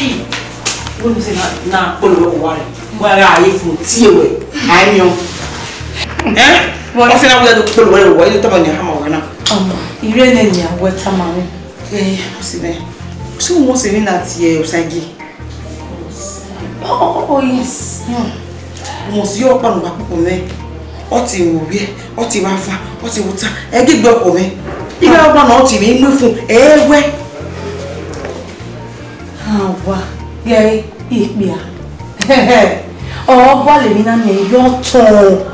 When you say na polo worry. Where are you from Tiwe? I know. Eh? What is it that polo worry? Why you talking hammer now? You really need your water, mommy. Eh, what's it? So what's it that here, Osagi? Oh yes. Must you open back on me? Oti wuye, oti wafa, oti wuta. E gbe ọkọ mi. Ibe ọgbọ́n na oti mi mu fún ewe. Wa. Ye ipe a. O bo le mi na me yo ton.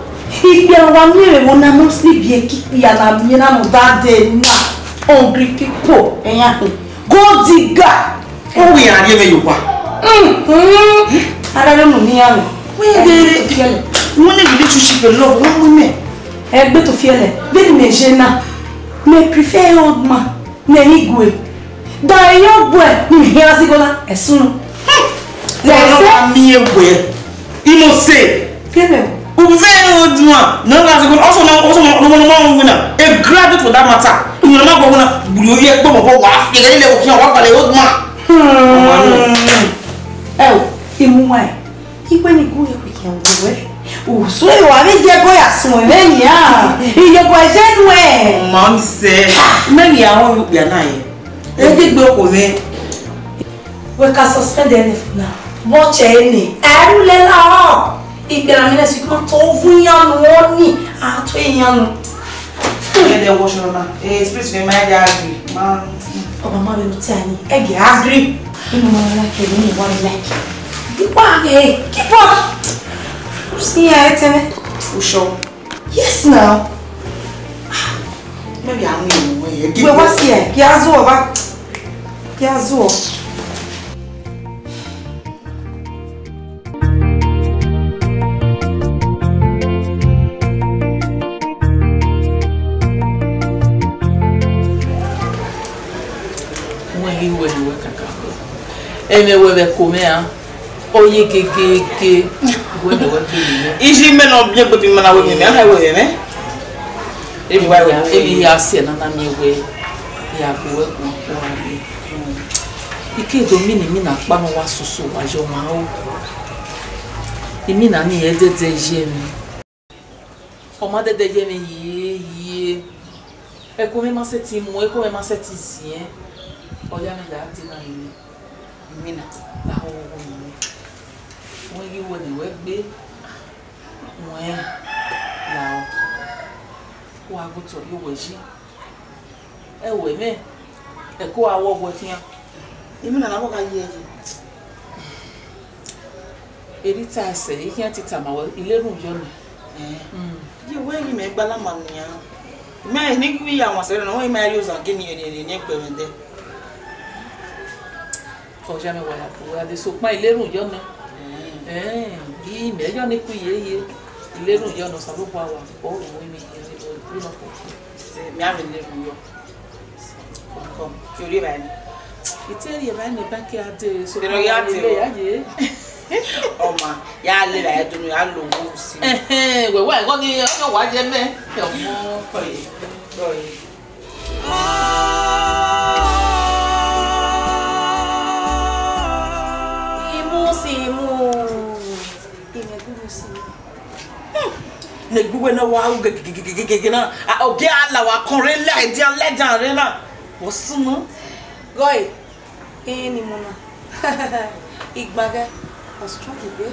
Ipe wa mi re mo na mo sleep ye kipi ya na mi na mo dade na. Hungry people. Eyan pe. Go digger. O wi ari me yo wa. Ara le mo ni awo. We dey one relationship love one woman. Egbe to fiele. Be me jena. Me prefer old man. Me igwe. Da yo boy ni here asigola esun. Le se mi egwe. Imo say. Kele. Very old man. No asigola also no winner. A graduate for that matter. You no go winner. You ye gbo mo wa. E le o kian wa gba le old man. Ehimwenma. Igwe ni go ye kian we. So you are me get boy asun me ya. Iye boy je nwe. Mom say, "Many are on you na ye." E dey gbe ko me. We can suspend anything now. Watch any. Eru le la. Ìgbéra mi na si kan to fún yan wo ni. A to yan. E dey wash na. Spirit me my dey agree. Man. Oba ma be no ti ani. E dey agree. Inu ma like e ni one like. Keep on. See ya, Etene. For sure. Yes, now. Maybe I'm in the way. Wait, what's here? Kiazo, ba? Kiazo. When you work, Kaka. Come oye gege when the work Iji men no bien but man awe me na we me. Ebi wa we. Ebi ya se na na me we. Ya ko we ko ari. Ike do mi ni mi na pa no wa soso wa jo ma o. Emi na ni e dede je mi. O ma dede je mi ye. E ko me ma se ti mu, e ko me ma se ti sien. O ya me da ti na ni. Mi na la ho when you were the work be when now who are good to you was she a women a co I walk with him even an hour a year. Edita say he can't tell my 11 journey. You wear him a balamania. Man, Nick, we are was no my use and give me any neck there. For Jamie, where they soak my little journey. He made on a queer little young or some power, all the women in the married little. Come, you live. It's a man backyard, so oh, ma, ya live. I don't know. I don't see. Well, I got the white man. Ne gbe na wa na oge ala wa konre la e dia legend re na wo sunu Goy. Eni mona. Igbaga ostraki be.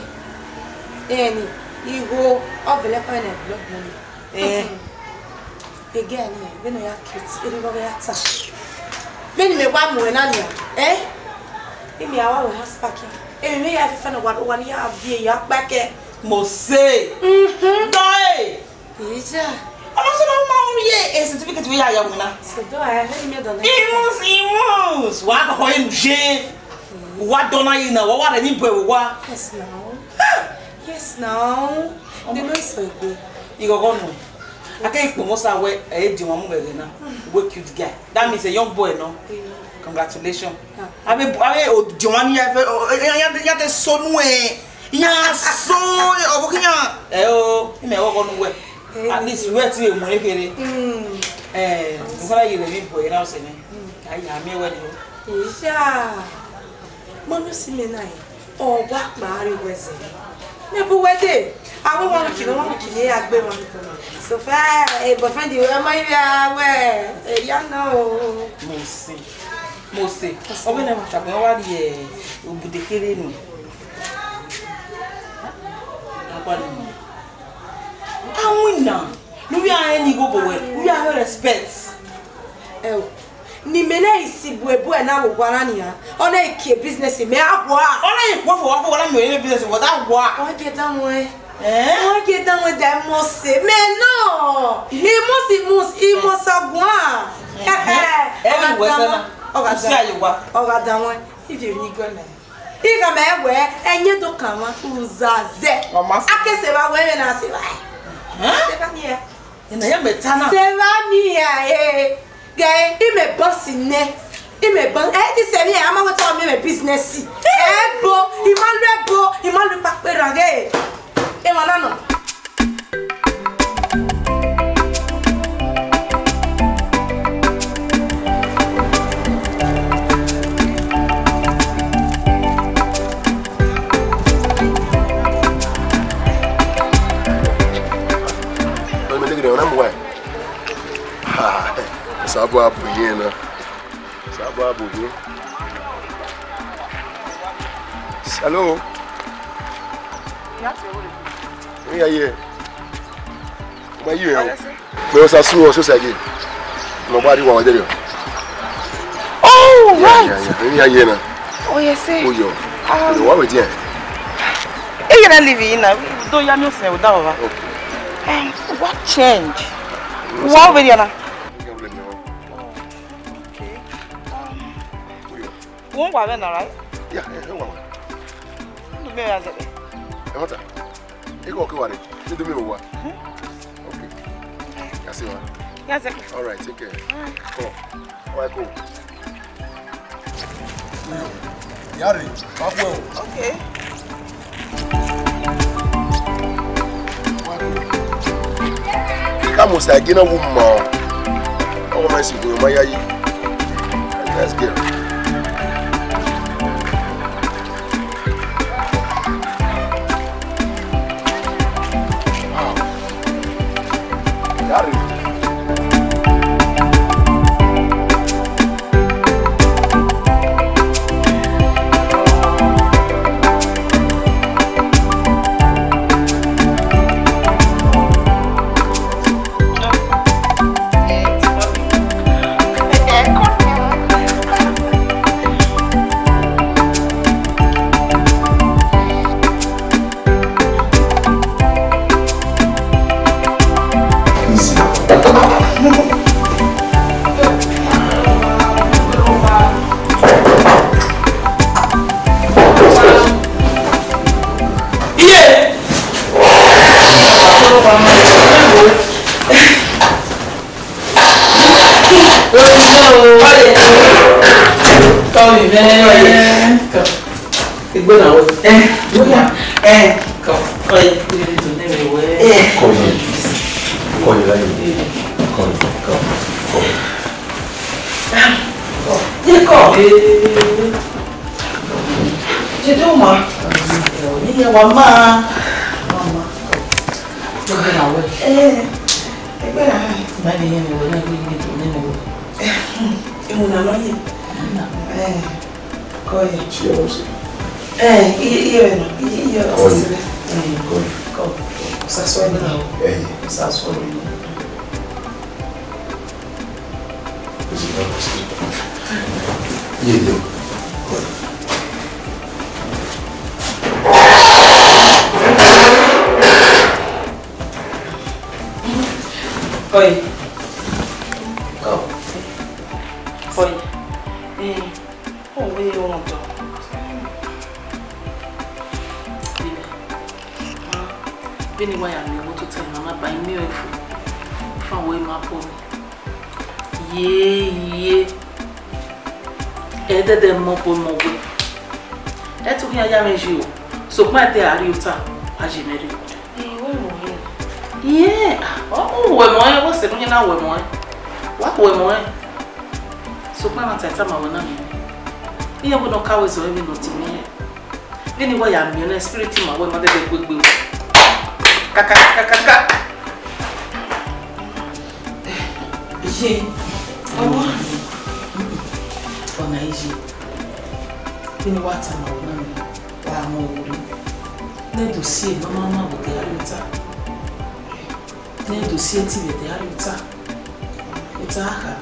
Eni igo obele ko na block money. Again, we no ya kids. Eri go ya ta. Beni me gba mu na nia. Emi awa we house parking. Emi me ya fi na wa ya bie ya pake. Mose. Doi. Ija. Ama so na ma ye a certificate we ya wina. So do I have me done. Imus. Wa ko him je. Wa dona yi na wa ni bo wa. Yes now. Yes now. The noise so good. You go no. I can't promote our way a di one na. We cute guy. That means a young boy no. Congratulations. I mean di one ya te so no e. Ya so obokinya me wo no we at least we ti e mo ekere mo fara yire mi boy na o se ni ai ya mi we ni Isha Manu Simenai, or what Mary was it? Never wedded. I will want to know so far, a boyfriend, you are my way. You know, Mostly. Oh, we never have no idea. You put the kid in. I win now. We are any go away. We are respect. Oh. Nimena isibuebu na wugwarania ona eke business me agwa ona ekwo for wala me business what agwa o get down we o get down we dem must me no he must agwa eh wesana o ga down we if you ni go na iga me we enye do kanwa uzaze akese ba we na se ba se ba ni e na ya metana se ba ni e guy, he may boss in ne. He may boss. This is me. I'm going to tell me business. Bo, he man look back where again. Hey, manano. Let me look at the number. Sabu abu yena. Sabu abu ye. Hello. Yeah, yeah. Where you are? Me was asu so say again. Nobody want there. Oh, right. Yeah, yeah. Oh, yes, sir. Oh, yo. What we there? You gonna leave in now? Do you know say without over? Okay. What change? What we there? One woman, right? Yeah, one. Me as it. What? You go okay, you do me what? Okay. That's it. Yes, all right, take care. Come on. Why go? Yari, okay. Come on, say again, a woman. Oh, my see, my yayi. Let's get. Benin why I'm able to tell Mama by me from where my phone. Yeah. Either them more for more. That took me a young as you. So my dear, are you time? As you married. Yeah. Oh, we're more. What's the thing now? We're more. What we're more. So my time I will not. Iya go no kawe so even not me. Anyway, I'm your spirit my way mother go. Kaka. Je. Ona iji. Ini wata ma wona me. Wa mo wuri. Na dossier mama bo de arita. Na dossier ti de arita. Eta aka.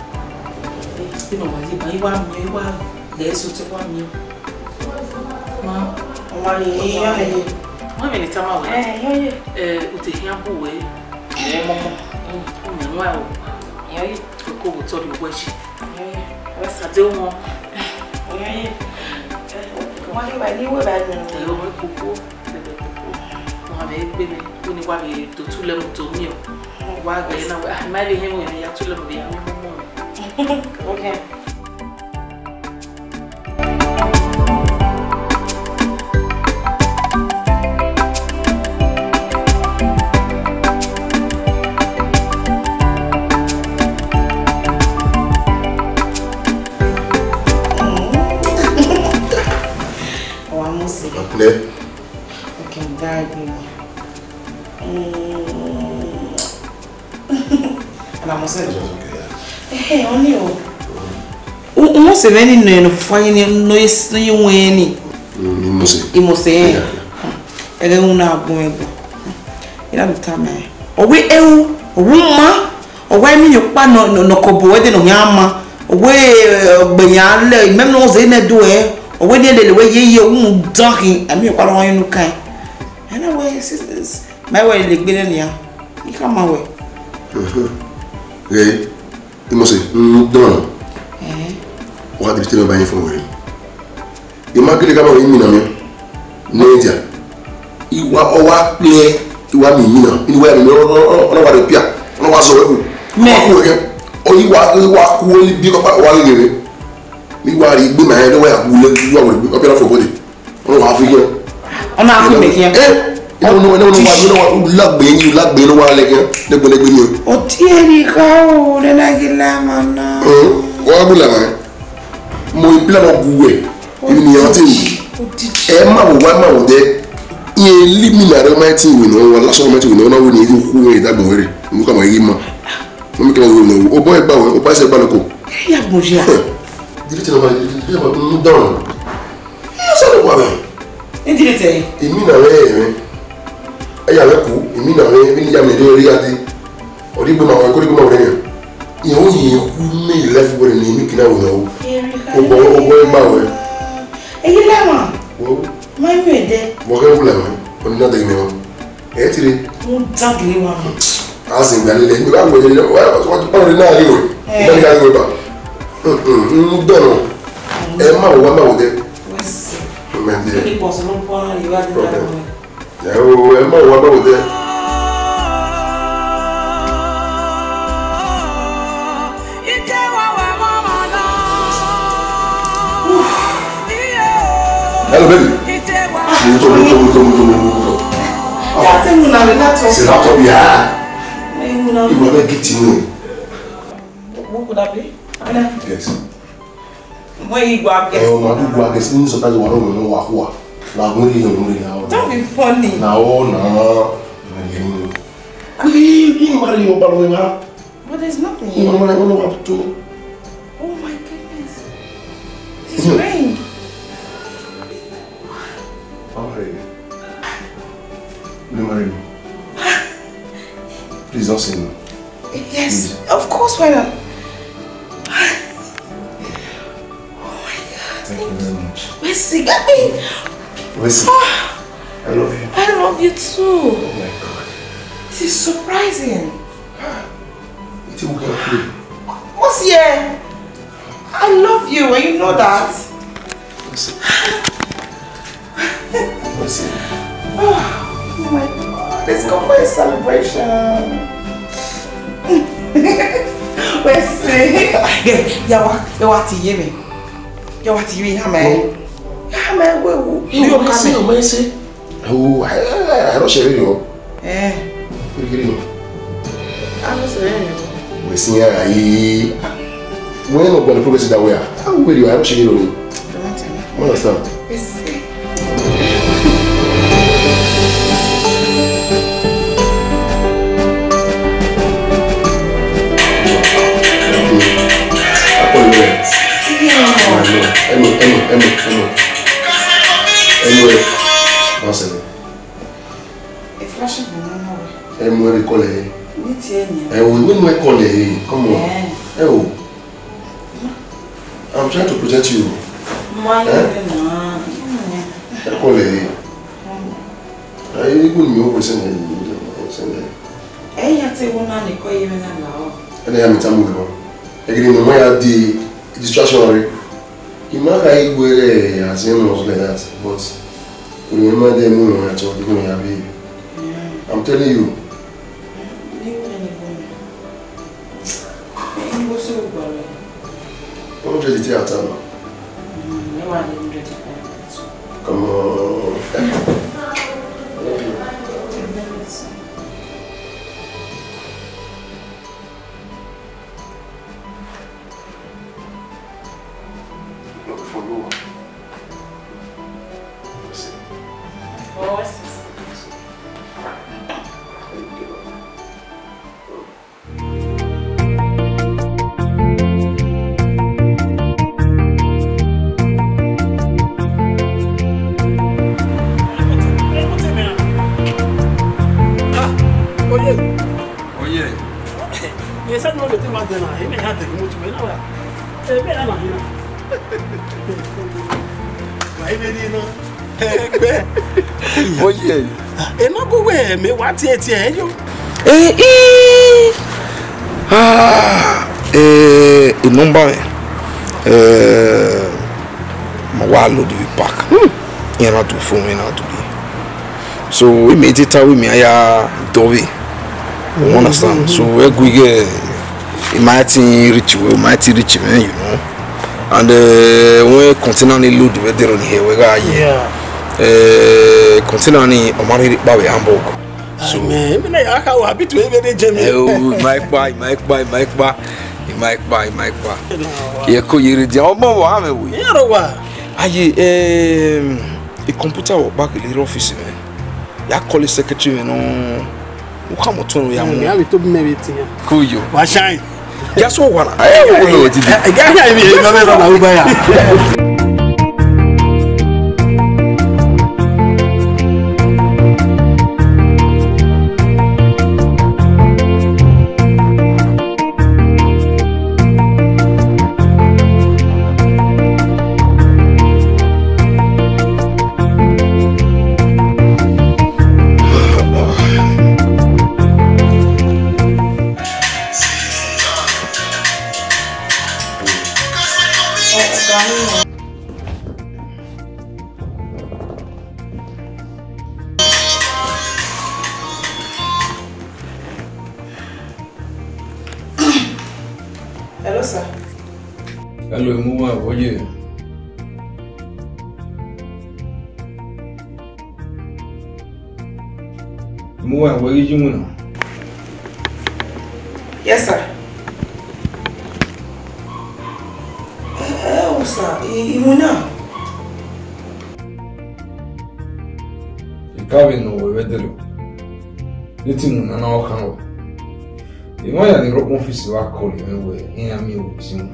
Ino wazi ba iwa leso te kwa mi. Ma wani yo he. Mo me ni tama we. Yo. Utehia bu we. Momo. O nwa o. Yo. Ko wo tori wechi. Yo. Wa sa de mo. Yo. Wani ba ni we ba ni. Yo mo kuku. Mo be gbe mi. Ó ní wa be to tule mo to mi o. Wa gbe na we. Ma be hemu ni ya tule mo be ya mo. Okay. Okay, very good. And I'm also hey, only o se veni no fine no is no yweni. Imose. Ele una abuego. Ila bitame. Owe ewu, owuma, owe mi yopa no kobo we de no nyama. Owe gbeyanle, même no ze na do e. Owe de le we ye wu dokin, ami yopa lo yin kan. Anyway, sisters, my way le gbe ni ya. You come my way. Hey, Imose, don't. What did you tell me about for wearing? You might get a couple of minutes. Nadia, you are over there. You are me, you are no appear. No was so or you are only big up while you you are the man who will appear for body. Oh, half a year. I'm not making it. I don't know what luck being you luck being a while like you. Oh, Thierry, go, then I get lemon. What will I? Mo plan of buwe ni o tin e ma wo wa ma wo de e limi na re ma tin we no wala so ma tin we no na wo ni ku we da bo re mo ka ma yi ma mo mi ka wo no o boy ba we o ba se ba ko ya bonjour dirite no ba dirite ba no don e so lo wa be e dirite e mi na re e ya le ku e mi na re mi ya me de ri ade o ri gbe ma ko ri gbe ma re you who may left with an image now. Oh, boy, my way. And you know, my way there. Whatever, another email. Actually, exactly one. I think that I will know what to now anyway. I go back. Don't know. Emma, one out there. It's possible for you. Oh, Emma, one out there. Hello, baby. C'est là toi bien. Il m'a bien quitté. What could that be? Yes. Where you go against? Oh, my do go against me. Sometimes I don't know what. Like when you know. Don't be funny. No. But there's nothing here. I don't know what to do. Oh my goodness. It's rain. You marry me. Please don't say no. Yes, please. Of course, why not? Oh my God. Thank you very much. Wesley, got me. Wesley, I love you. I love you too. Oh my God. This is surprising. It's okay. What's here? I love you and you know that. Wesley. Wesley. Oh my God, let's go for a celebration. Let's see. Yawa ti yeme. Yawa ti yeme hame. Hame wewu. You come. Oh, I don't share you. What do you know? I'm not saying. We see when we're going to progress that way. How will you? I don't share you. Understand? Anyway, one second. Anyway, call her. Come on. I'm trying to protect you. Call her. I even know what's in there. And I am Tamu. Again, no matter the distraction. You might like where as you know like that, but remember them when I told you when you have baby. I'm telling you. Don't just the theater now. Come on. Number Mawalo the park. You know to phone me now today. So we made it out with me Dove. You understand? So we get it might reach you man, you know. And we continue to load with there on here. We got continue to Omari Bawe Hamburg. So man, I can't happy to have any gem. Mike buy. Yeah, could you read the album? A computer or back in the office, man. Ya call secretary, you know. Come to me, I'm going to maybe. Could you? Why shine? Just what I Hello, sir. Hello, Muma, how are you? Muma, where are you now? Yes, sir. Oh, sir. Ehimwenma. You can't know where they're going. Let's see, Muna, now come. You know, the rock office is calling anyway. In a meal, soon.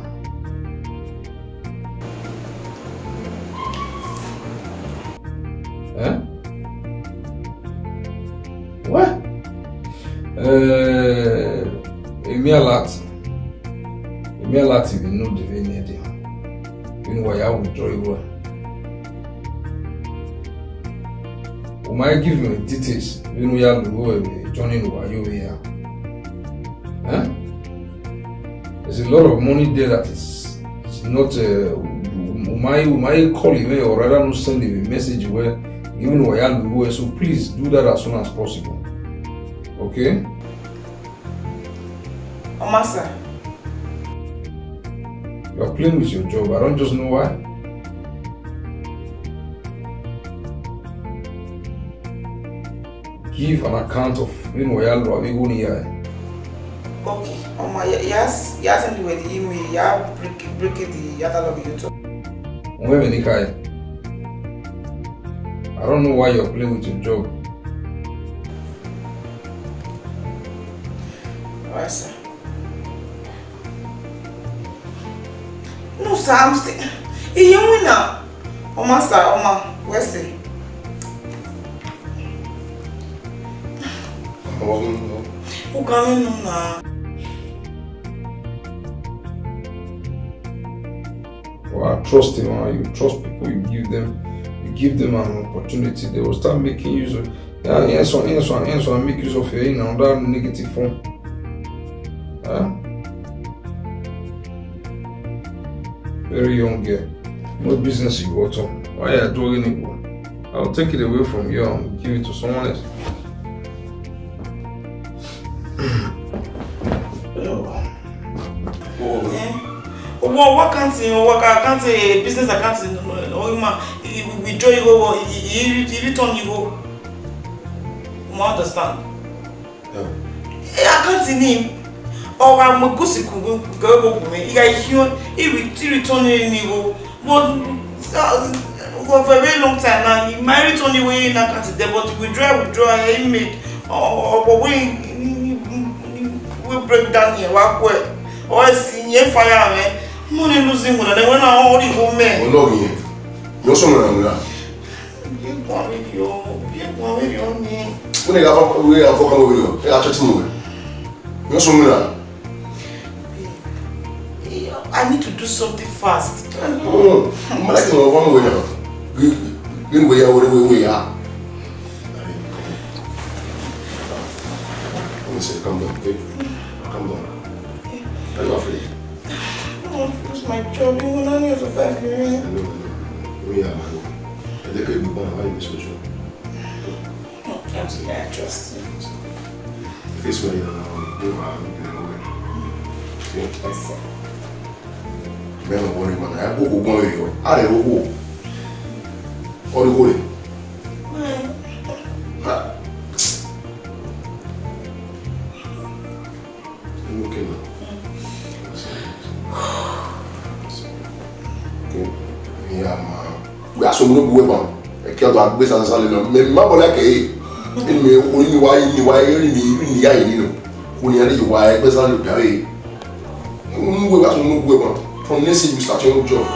Eh? What? Emi alati we know the way near there. You know why I withdraw you. We might give you details. You know you have to go joining over you here. Huh? There's a lot of money there that is not. We might call you or rather not send you a message where even why I will go. So please do that as soon as possible. Okay? Master. You are playing with your job. I don't just know why. Give an account of where you are going here. Okay. Yes, anyway, the email, break it the catalog you took. Where we I don't know why you're playing with your job. Alright, sir. No, sir, I'm still. Ehimwenma. Oma, sir, Oma. Where's it? Who coming now? Well, I trust him. You trust people. You give them an opportunity. They will start making use of. Yes, and make use of your that negative form. Very young girl. No business you got on. Why are you doing it? I'll take it away from you and give it to someone else. Well, what can't say business account or withdraw you go, you return you go. I understand. I can't see him. Or I'm a goosey go me. He return you go. But for a very long time now, he might return you in a can't there, but withdraw, he make or we break down here, walk away. Or I see you fire, man. Money losing one, and when I only go man. Oh, no, you're someone. You want with your name. When I have a way of walking over you, I touch you. You're someone. I need to do something fast. Oh, I'm like one way now. You way out whatever we are. Let me say, come down, baby. Come down. Are you afraid? It's my job, you will not use a factory. No. We are my own. And they could be born by this social. I trust you. This way, you are looking away. Yes, sir. Man, I'm worried, man. I go going here. I don't go. Or the holy. I'm okay now. Yeah, man. We are so no weapon. I can't do a business. I'm not like a. In me, only why you know. When you are why business look away. We are so no weapon. From next year, you start your job.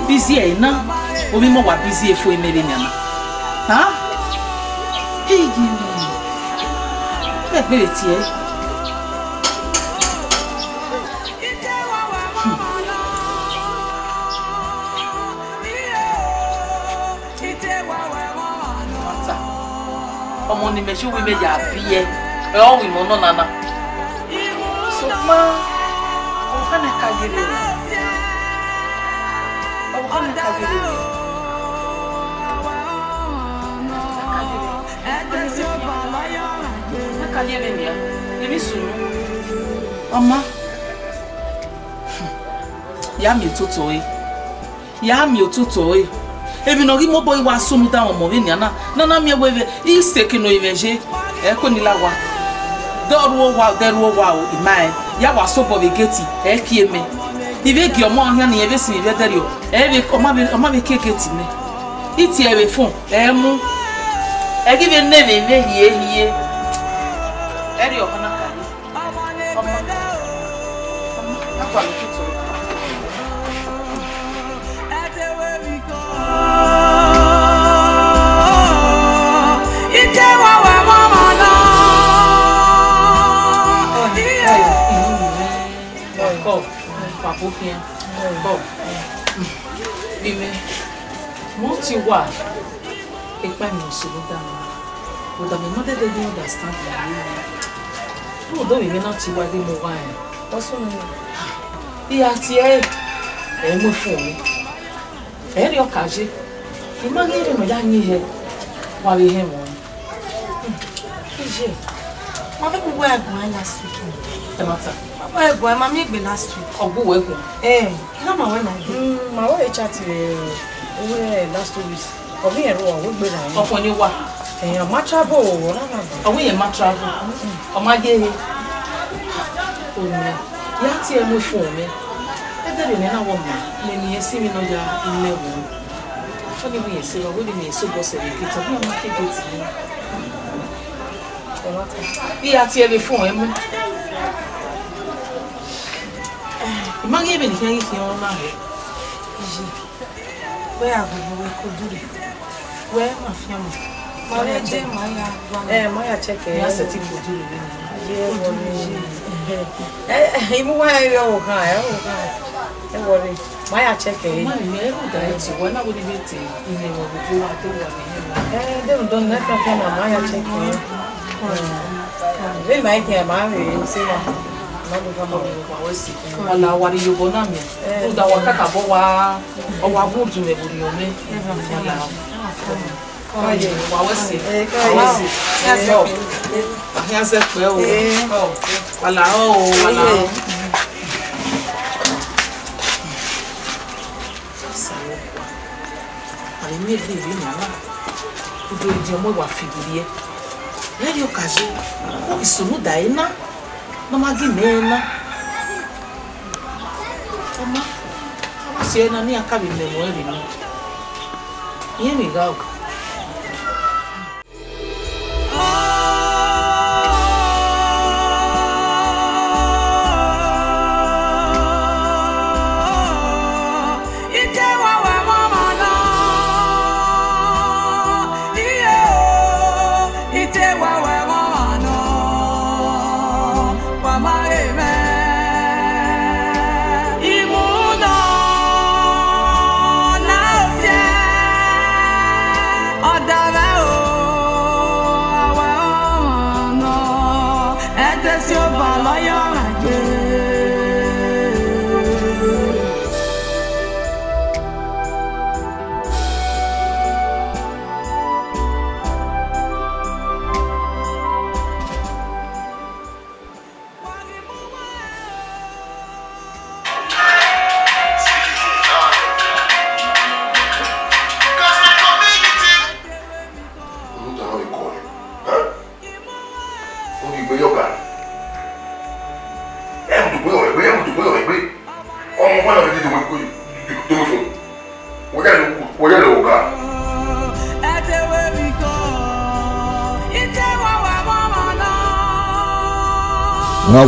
Busy na obi mo wa busy efo emere nyana ha igi Let me tie. Ọmọ ni me show we me ya pie. E o wi mo no nana. So ma o kana ka gire. O kana ka gire. Mama, ya mi toto e. Ya mi ototo e. Ebi no gi mo boy wa so mu da mo we ni ana. Na mi we I seke no imeje. E ko ni lawa. Doruo wa o imai. Ya wa so bo be geti. E ki eme. Ibe gi omo ahia na ebe si ebe dario. E be oma be keketi me. Iti ebe fon. E mu. E gi be ne be hie. Eri o kana ka ni. Akwa mi tutu. Bime, mo ti wà ipa mi ò ṣe ló dá mi. But I'm not that they don't understand me. No, don't even not to why they move on. What's wrong? Iya ti e mo fún mi. E rí okaje. Imagine mo ya yin he. Wa we he won. Ije. Ma fe gbogbo egbon last week. E mata. Baba egbon ma mi gbe last week. Ogbo we kun. Kila ma we na. Ma wa e chat we last 2 weeks. Obi ero wo gbe na yin. Opo ni wa. Ma travel o na na. Àwọn yẹn ma travel. O ma ge he. O ni. Ya ti e mo fún mi. E de ni na wo ma. Mo ni e si mi no ya ile wo. So ni mi e se lo, we ni e so bo se le ki to bi ma ke gate ni. E mata. Ya ti e be fún e mu. Imagine be ni kan ki on na he. Ije. We agbo we ko dure. We ma fi mo. Ma le je ma ya gba. Ma ya check e. Ya se ti ko dure ni. Je wo ni. Ibu wa yo kan o kan. E wo ni. Ma ya check e. Ma ni e ru da ti wo na wo ni be ti ile wo go wa to wa ni. They don't let me ma ya check e. We mai ke ma we se wa. Wala wari yobo na mi. O da wa kaka bo wa o wa budu me buri o me. Oye, wa wesi. Ya se pe o. Wala o, wala. Ari mi bi ri mi ala. O do di omo wa figuri e. Lẹ́yìn okaje, o isunu da ina. Mama gimena. Mama. Si ena ni akabi me mo eri ni. Iye mi ga o.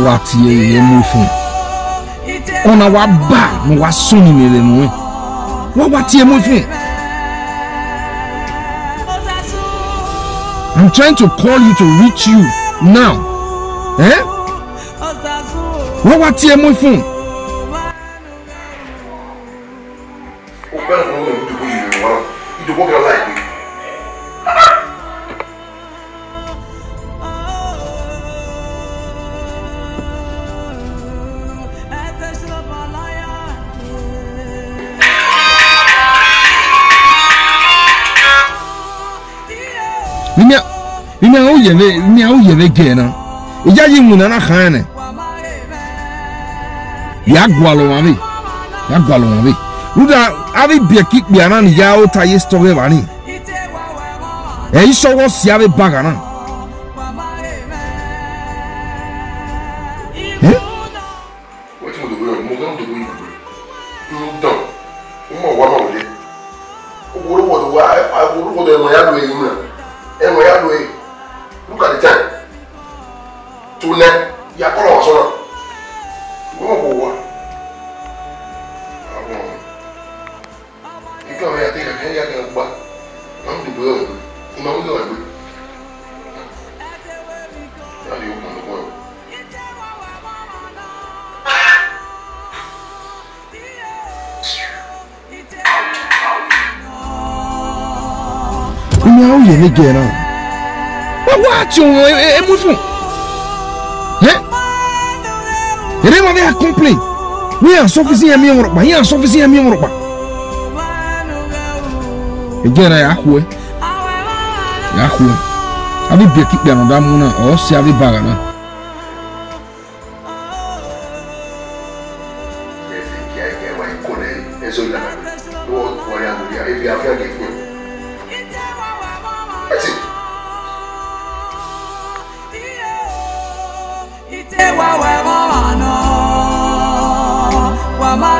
Wa tie ye mu fun ona wa ba mo wa suni mi le mu wa tie mu fun. I'm trying to call you to reach you now. What what's your my phone? You walk your life. Ni au ye vegena. Ija yimuna na khane. Ya gwalo mabe. Luda ave bia kik bia na ni ya o taye story bani. E iso wo si ave bagana. What you do mo gan do you? You don. Mo wa ma wole. Wo do mo ya do yi mu. Mo ya do yi. Look at the time. Tonight, you are calling us on. You come here, I think I can go back. I'm the boy. I'm not going to go. Now you open the door. You know, again. What you emotion? Ele vai ver accompli. We are sufficient me on rock. Yeah, sufficient me on rock. Again, I akwe. Abi be keep down on that muna or see abi bagana. Wa wa wa no wa ma